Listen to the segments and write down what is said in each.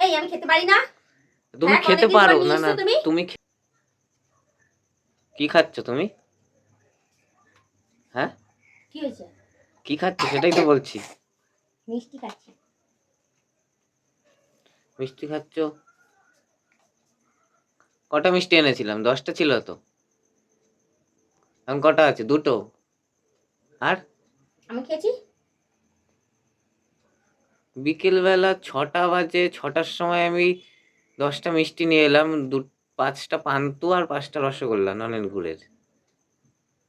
এই আমি খেতে পারি না। তুমি হ্যাঁ, খেতে কতদিন পর পারো নিয়ে না না এসছো তুমি? তুমি কি খাচ্ছ তুমি? হ্যাঁ, কি হয়েছে? কি খাচ্ছ সেটাই তো বলছি। মিষ্টি খাচ্ছি। মিষ্টি খাচ্ছ? কটা মিষ্টি এনেছিলাম? 10টা ছিল তো। এখন কটা আছে? দুটো। আর আমি খেয়েছি। বিকেল বেলা 6টা বাজে, 6টার সময় আমি 10টা মিষ্টি নিয়ে এলাম, 5টা পান্তুয়া আর 5টা রসগোল্লা নলেন গুড়ের।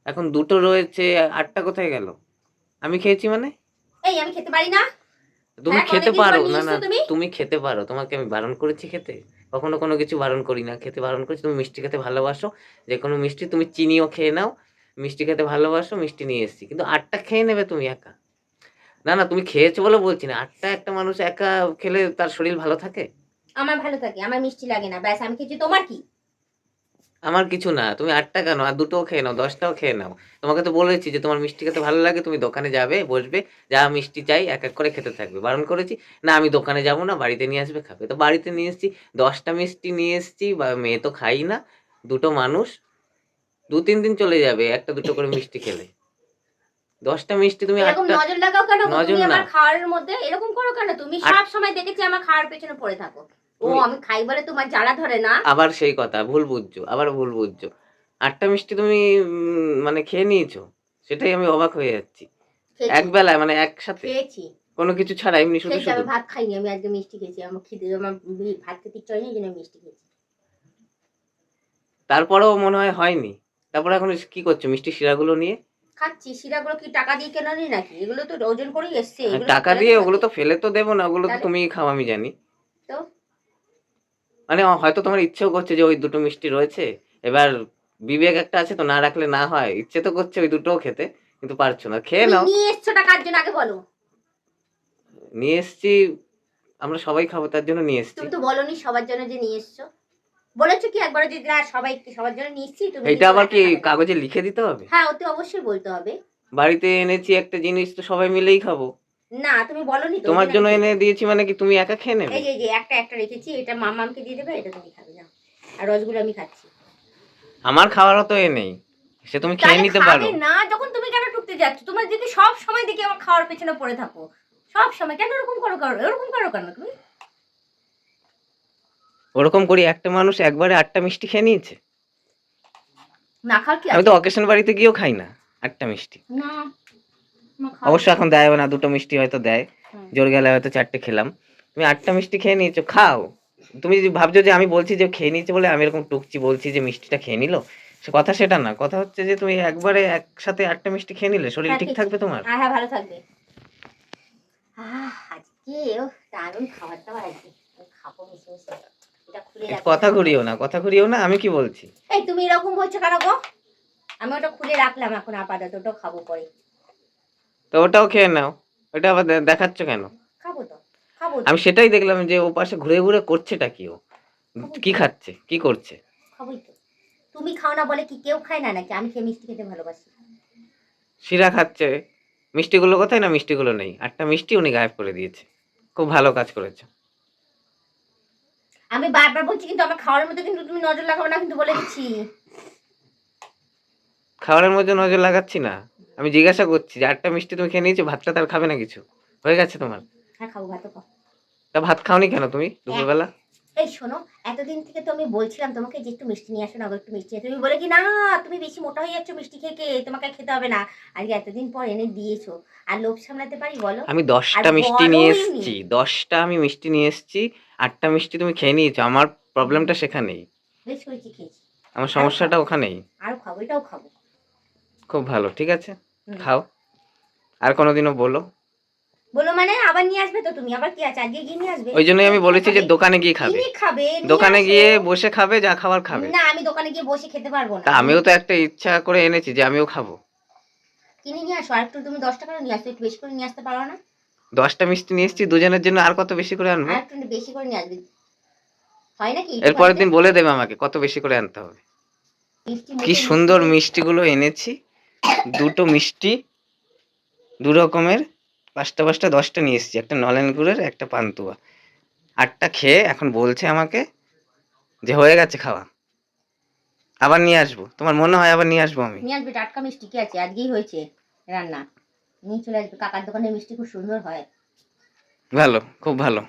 এখন দুটো রয়েছে, 8টা কোথায় গেল? আমি খেয়েছি মানে? এই আমি খেতে পারি না। তুমি হ্যাঁ, খেতে কতদিন পর পারো নিয়ে না না এসছো তুমি? তুমি খেতে পারো, তোমাকে আমি বারণ করেছি খেতে? কখনো কোনো কিছু বারণ করি না, খেতে বারণ করেছি। তুমি মিষ্টি খেতে ভালোবাসো, যে কোনো মিষ্টি, তুমি চিনিও খেয়ে নাও, মিষ্টি খেতে ভালোবাসো, মিষ্টি নিয়ে এসেছি। কিন্তু 8টা খেয়ে নেবে তুমি একা? না না, তুমি খেয়েছো বলে বলছি না, 8টা একটা মানুষ একা খেলে তার শরীর ভালো থাকে? আমার ভালো থাকে, আমার মিষ্টি লাগে না, ব্যাস আমি খেয়েছি। তোমার কি? আমার কিছু না, তুমি 8টা কেন, আর দুটোও খেয়ে নাও, 10টাও খেয়ে নাও। তোমাকে তো বলেছি যে তোমার মিষ্টি খেতে ভালো লাগে, তুমি দোকানে যাবে, বসবে, যা মিষ্টি চাই এক এক করে খেতে থাকবে। বারণ করেছি না, আমি দোকানে যাবো না, বাড়িতে নিয়ে আসবে, খাবে। তো বাড়িতে নিয়ে এসেছি, 10টা মিষ্টি নিয়ে এসেছি, বা মেয়ে তো খাই না, দুটো মানুষ, 2-3 দিন চলে যাবে একটা দুটো করে মিষ্টি খেলে। 10টা মিষ্টি তুমি এরকম 8টা। নজর লাগাও কেন গো নজর তুমি না, আমার খাওয়ার মধ্যে? এরকম করো কেন তুমি? আট সব সময় দেখেছি আমার খাওয়ার পেছনে পড়ে থাকো। ও তুমি আমি খাই বলে তোমার জ্বালা ধরে না? আবার সেই কথা, ভুল বুঝছো, আবার ভুল বুঝছো। 8টা মিষ্টি তুমি মানে খেয়ে নিয়েছো, সেটাই আমি অবাক হয়ে যাচ্ছি। এক খেয়েছি। বেলায় মানে একসাথে, খেয়েছি। কোনো কিছু ছাড়া, এমনি শুধু খেয়েছি, শুধু? আমি ভাত খাইনি, আমি আজকে মিষ্টি খেয়েছি। আমার খিদে, আমার ভাত খেতে ইচ্ছা হয়নি, এই জন্য আমি মিষ্টি খেয়েছি। তারপরেও মনে হয় হয়নি? তারপরে এখন কি করছো মিষ্টি শিরাগুলো নিয়ে? খাচ্ছি। শিরাগুলো কি টাকা দিয়ে কেনানি নাকি? এগুলো তো ওজন করেই এসছে, হ্যাঁ, এগুলো কি টাকা ফেলে দিয়ে? দেবো ওগুলো নাকি? তো ফেলে তো দেবো না, ওগুলো তো তাহলে তুমিই খাও আমি জানি। তো মানে হয়তো তোমার ইচ্ছেও করছে যে ওই দুটো মিষ্টি রয়েছে, এবার বিবেক একটা আছে তো, না রাখলে না হয়, ইচ্ছে তো করছে ওই দুটোও খেতে, কিন্তু পারছো না, খেয়ে তুমি নাও। নিয়ে এসছোটা কার জন্য আগে বলো? নিয়ে এসছি, আমরা সবাই খাবো তার জন্য নিয়ে এসছি। তুমি তো বলোনি সবার জন্য যে নিয়ে এসছো। বলেছো কি একবার যে না সবাই সবার জন্য নিয়ে এসছি, তুমি এইটা কিন্তু আবার একা কি খাবে না? কাগজে লিখে দিতে হবে? হ্যাঁ, ওতে অবশ্যই বলতে হবে। বাড়িতে এনেছি একটা জিনিস, তো সবাই মিলেই খাবো। না তুমি বলোনি তো, ওই তোমার জন্য আমি জন্য এনে খেয়েছি। দিয়েছি মানে কি তুমি একা খেয়ে নেবে? এই যে একটা একটা রেখেছি, এটা মামামকে দিয়ে দেবে, এটা তুমি খাবে না। আর রসগুলো আমি খাচ্ছি। আমার খাওয়ারও তো এ নেই, সে তুমি খেয়ে তাহলে নিতে খাবে পারো। না যখন, তুমি কেন টুকতে যাচ্ছ? তোমার দিকে সব সময় দেখি আমার খাওয়ার পেছনে পড়ে থাকো। সব সময় কেন এরকম এরকম করো কেন তুমি? ওরকম করি? একটা মানুষ একবারে 8টা মিষ্টি খেয়ে নিয়েছে? না খাওয়ার কি আমি আছে? তো অকেশন বাড়িতে গিয়েও খাই না 8টা মিষ্টি। না, আমার খাওয়ার অবশ্য এখন পেছনে দেয় পড়ে না, থাকো। দুটো মিষ্টি হয়তো দেয়, হুম। জোর গেলে হয়তো 4টে খেলাম। তুমি 8টা মিষ্টি খেয়ে নিয়েছো, খাও। তুমি যদি ভাবছো যে আমি বলছি যে খেয়ে নিয়েছে বলে আমি এরকম টুকছি, বলছি যে মিষ্টিটা খেয়ে নিল, সে কথা সেটা না। কথা হচ্ছে যে তুমি একবারে একসাথে 8টা মিষ্টি খেয়ে নিলে, শরীর হ্যাঁ ঠিক খেয়েছি। থাকবে তোমার? হ্যাঁ হ্যাঁ, ভালো থাকবে। আজকে দারুণ খাবার দাবার আজকে। আমি খাবো মিশে মিশে। এটা খুলে একটু রাখলাম কথা এখন। ঘুরিও না, কথা ঘুরিও না, আমি কি বলছি? এই তুমি এরকম বলছো কেন গো? আমি ওটা খুলে রাখলাম এখন আপাতত, ওটা খাবো পরে। তো ওটাও খেয়ে নাও, ওটা আবার দেখাচ্ছ কেন? খাবো তো। খাবো তো। আমি সেটাই দেখলাম যে ও পাশে ঘুরে ঘুরে করছেটা কি ও, খাবোই কি তো। খাচ্ছে, কি করছে? খাবোই তো। তুমি খাও না বলে কি কেউ খায় না নাকি? আমি খেয়ে মিষ্টি খেতে ভালোবাসি। শিরা খাচ্ছে, মিষ্টিগুলো কোথায়? না মিষ্টিগুলো নেই, 8টা মিষ্টি উনি গায়েব করে দিয়েছে। খুব ভালো কাজ করেছে। আমি বারবার বলছি কিন্তু আমার খাওয়ার মধ্যে কিন্তু তুমি নজর লাগাবে না, কিন্তু বলে দিচ্ছি। খাবারের মধ্যে নজর লাগাচ্ছি না, আমি জিজ্ঞাসা করছি যে 8টা মিষ্টি তুমি খেয়ে নিয়েছো, ভাতটা তার খাবে না কিছু? হয়ে গেছে তোমার? হ্যাঁ খাবো, ভাত খাও। তা ভাত খাওনি কেন তুমি এক দুপুরবেলা? এই শোনো, এতদিন থেকে তো আমি বলছিলাম তোমাকে যে একটু মিষ্টি নিয়ে আসো না, একটু মিষ্টি তুমি বলে কি না, তুমি বেশি মোটা হয়ে যাচ্ছ মিষ্টি খেয়ে খেয়ে, তোমাকে আর খেতে হবে না। আজকে এতদিন পর এনে দিয়েছো, আর লোভ সামলাতে পারি বলো? আমি আর 10টা মিষ্টি নিয়ে বলোইনি। এসেছি, 10টা আমি মিষ্টি নিয়ে এসেছি, 8টা মিষ্টি তুমি খেয়ে নিয়েছো, আমার প্রবলেমটা সেখানেই, বেশ করেছি, খেয়েছি। আমার আরো সমস্যাটা খাবো। ওখানেই। আরো খাবো, এটাও খাবো। খুব ভালো, ঠিক আছে, হুম। খাও। আর কোনোদিনও বলো। বলো মানে আবার নিয়ে আসবে তো তুমি? আবার কি আছে, আজকে গিয়ে নিয়ে আসবে? ওই জন্যই আমি কিনে বলেছি যে খাবে। দোকানে গিয়ে খাবে। কিনে খাবে, নিয়ে দোকানে আসো। গিয়ে বসে খাবে, যা খাবার খাবে। না, আমি দোকানে গিয়ে বসে খেতে পারবো না। তা তুমি আমিও তো একটা ইচ্ছা করে এনেছি যে আমিও খাবো। কিনে নিয়ে আসো। আর একটু তুমি 10 টাকা নিয়ে আসো, একটু বেশি করে নিয়ে আসতে পারো না? 10টা মিষ্টি নিয়ে এসেছি দুজনের জন্য, আর কত বেশি করে আনবো? আর একটু বেশি করে নিয়ে আসবে। হয় নাকি এর পরের একটুখানিতে? দিন বলে দেবে আমাকে কত বেশি করে আনতে হবে। মিষ্টি কি মুখে মিষ্টি সুন্দর খেয়ে। মিষ্টিগুলো এনেছি, দুটো মিষ্টি, দু রকমের, 5টা 5টা 10টা নিয়ে এসেছি, একটা নলেন গুড়ের, একটা পান্তুয়া। 8টা খেয়ে এখন বলছে আমাকে যে হয়ে গেছে খাওয়া, আবার নিয়ে আসবো। তোমার মনে হয় আবার নিয়ে আসবো আমি? নিয়ে আসবে টাটকা মিষ্টি, কি আছে, আজকেই হয়েছে রান্না, নিয়ে চলে আসবে। কাকার দোকানের মিষ্টি খুব সুন্দর হয়। ভালো, খুব ভালো,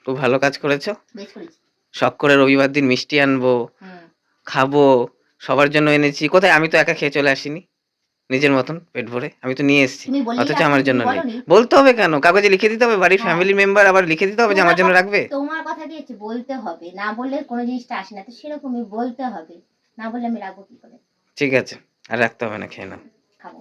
খুব ভালো কাজ করেছো। বেশ করেছি। শখ করে রবিবার দিন মিষ্টি আনবো, হুম। খাবো, সবার জন্য এনেছি। কোথায়, আমি তো একা খেয়ে চলে আসিনি নিজের মতন পেট ভরে, আমি তো নিয়ে এসেছি, তুমি বললেই অথচ আসতে, আমার জন্য তুমি নেই। বলোনি? বলতে হবে কেন? কাগজে লিখে দিতে হবে? বাড়ির হ্যাঁ, ফ্যামিলি মেম্বার আবার লিখে দিতে হবে যে আমার জন্য রাখবে? তোমার কথা দিয়েছি, বলতে হবে, না বললে কোনো জিনিসটা আসে না, তো সেরকমই বলতে হবে, না বললে আমি রাখবো কি করে? ঠিক আছে, আর রাখতে হবে না, খেয়ে নাও। খাবো।